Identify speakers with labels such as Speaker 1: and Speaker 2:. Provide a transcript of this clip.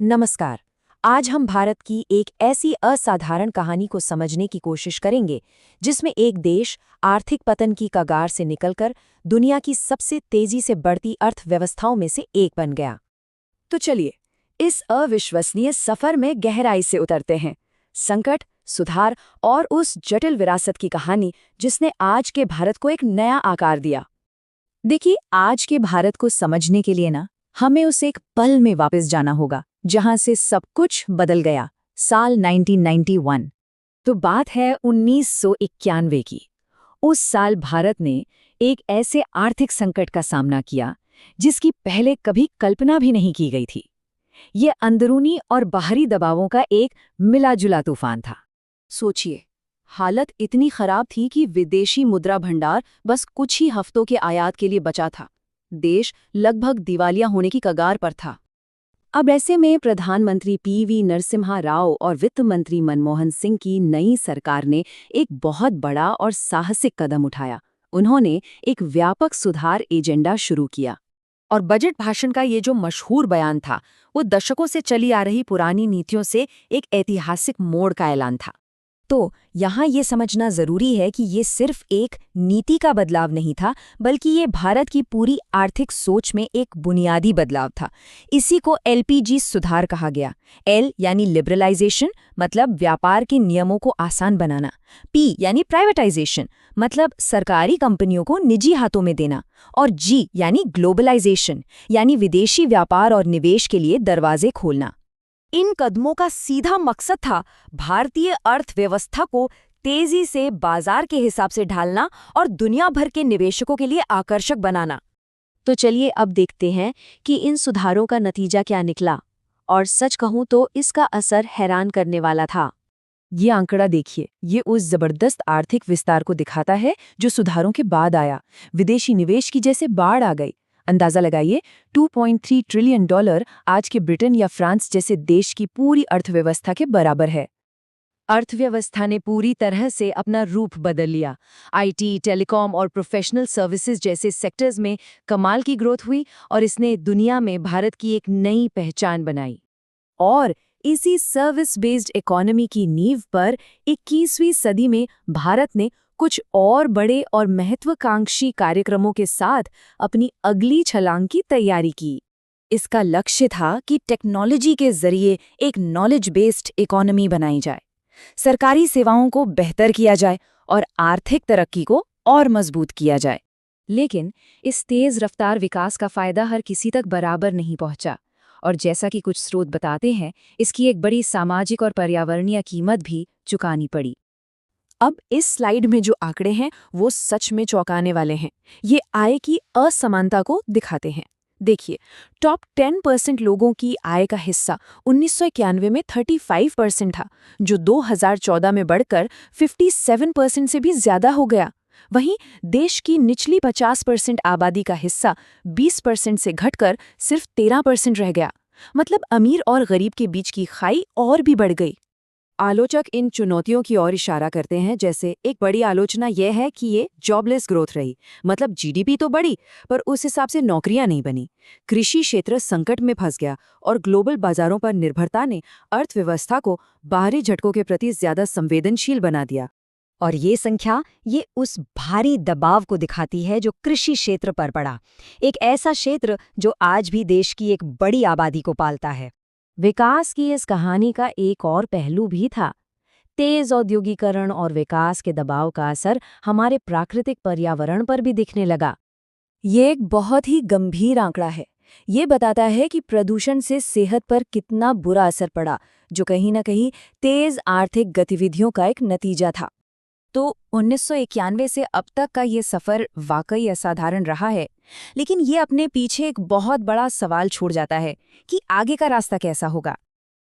Speaker 1: नमस्कार। आज हम भारत की एक ऐसी असाधारण कहानी को समझने की कोशिश करेंगे जिसमें एक देश आर्थिक पतन की कगार से निकलकर दुनिया की सबसे तेजी से बढ़ती अर्थव्यवस्थाओं में से एक बन गया।
Speaker 2: तो चलिए इस अविश्वसनीय सफर में गहराई से उतरते हैं। संकट, सुधार और उस जटिल विरासत की कहानी जिसने आज के भारत को एक नया आकार दिया। देखिए, आज के भारत को समझने के लिए ना हमें उस एक पल में वापस जाना होगा जहां से सब कुछ बदल गया। साल 1991। तो बात है 1991 की। उस साल भारत ने एक ऐसे आर्थिक संकट का सामना किया जिसकी पहले कभी कल्पना भी नहीं की गई थी। ये अंदरूनी और बाहरी दबावों का एक मिला-जुला तूफान था। सोचिए, हालत इतनी खराब थी कि विदेशी मुद्रा भंडार बस कुछ ही हफ्तों के आयात के लिए बचा था। देश लगभग दिवालिया होने की कगार पर था। अब ऐसे में प्रधानमंत्री पीवी नरसिम्हा राव और वित्त मंत्री मनमोहन सिंह की नई सरकार ने एक बहुत बड़ा और साहसिक कदम उठाया। उन्होंने एक व्यापक सुधार एजेंडा शुरू किया। और बजट भाषण का ये जो मशहूर बयान था, वो दशकों से चली आ रही पुरानी नीतियों से एक ऐतिहासिक मोड़ का ऐलान था। तो यहाँ ये समझना जरूरी है कि ये सिर्फ एक नीति का बदलाव नहीं था, बल्कि ये भारत की पूरी आर्थिक सोच में एक बुनियादी बदलाव था। इसी को एलपीजी सुधार कहा गया। एल यानी लिबरलाइजेशन, मतलब व्यापार के नियमों को आसान बनाना। पी यानी प्राइवेटाइजेशन, मतलब सरकारी कंपनियों को निजी हाथों में देना। और जी यानी ग्लोबलाइजेशन, यानी विदेशी व्यापार और निवेश के लिए दरवाजे खोलना। इन कदमों का सीधा मकसद था भारतीय अर्थव्यवस्था को तेजी से बाजार के हिसाब से ढालना और दुनिया भर के निवेशकों के लिए आकर्षक बनाना।
Speaker 1: तो चलिए अब देखते हैं कि इन सुधारों का नतीजा क्या निकला। और सच कहूं तो इसका असर हैरान करने वाला था।
Speaker 2: ये आंकड़ा देखिए, ये उस जबरदस्त आर्थिक विस्तार को दिखाता है जो सुधारों के बाद आया। विदेशी निवेश की जैसे बाढ़ आ गई। अंदाजा लगाइए, $2.3 ट्रिलियन आज के ब्रिटेन या फ्रांस जैसे देश की पूरी अर्थव्यवस्था के बराबर है। अर्थव्यवस्था ने पूरी तरह से अपना रूप बदल लिया। आईटी, टेलीकॉम और प्रोफेशनल सर्विसेज जैसे सेक्टर्स में कमाल की ग्रोथ हुई और इसने दुनिया में भारत की एक नई पहचान बनाई। और इसी सर्विस बेस्ड इकोनॉमी की नींव पर 21वीं सदी में भारत ने कुछ और बड़े और महत्वाकांक्षी कार्यक्रमों के साथ अपनी अगली छलांग की तैयारी की। इसका लक्ष्य था कि टेक्नोलॉजी के जरिए एक नॉलेज बेस्ड इकोनॉमी बनाई जाए, सरकारी सेवाओं को बेहतर किया जाए और आर्थिक तरक्की को और मजबूत किया जाए। लेकिन इस तेज रफ्तार विकास का फायदा हर किसी तक बराबर नहीं पहुंचा। और जैसा कि कुछ स्रोत बताते हैं, इसकी एक बड़ी सामाजिक और पर्यावरणीय कीमत भी चुकानी पड़ी। अब इस स्लाइड में जो आंकड़े हैं वो सच में चौंकाने वाले हैं। ये आय की असमानता को दिखाते हैं। देखिए, टॉप 10% लोगों की आय का हिस्सा 1991 में 35% था, जो 2014 में बढ़कर 57% से भी ज्यादा हो गया। वहीं देश की निचली 50% आबादी का हिस्सा 20% से घटकर सिर्फ 13% रह गया। मतलब अमीर और गरीब के बीच की खाई और भी बढ़ गई। आलोचक इन चुनौतियों की ओर इशारा करते हैं। जैसे एक बड़ी आलोचना यह है कि ये जॉबलेस ग्रोथ रही, मतलब जीडीपी तो बढ़ी पर उस हिसाब से नौकरियां नहीं बनी। कृषि क्षेत्र संकट में फंस गया और ग्लोबल बाजारों पर निर्भरता ने अर्थव्यवस्था को बाहरी झटकों के प्रति ज्यादा संवेदनशील बना दिया।
Speaker 1: और ये संख्या ये उस भारी दबाव को दिखाती है जो कृषि क्षेत्र पर पड़ा, एक ऐसा क्षेत्र जो आज भी देश की एक बड़ी आबादी को पालता है। विकास की इस कहानी का एक और पहलू भी था। तेज औद्योगिकरण और विकास के दबाव का असर हमारे प्राकृतिक पर्यावरण पर भी दिखने लगा।
Speaker 2: ये एक बहुत ही गंभीर आंकड़ा है। ये बताता है कि प्रदूषण से सेहत पर कितना बुरा असर पड़ा, जो कहीं न कहीं तेज आर्थिक गतिविधियों का एक नतीजा था। तो 1991 से अब तक का ये सफ़र वाकई असाधारण रहा है, लेकिन ये अपने पीछे एक बहुत बड़ा सवाल छोड़ जाता है कि आगे का रास्ता कैसा होगा।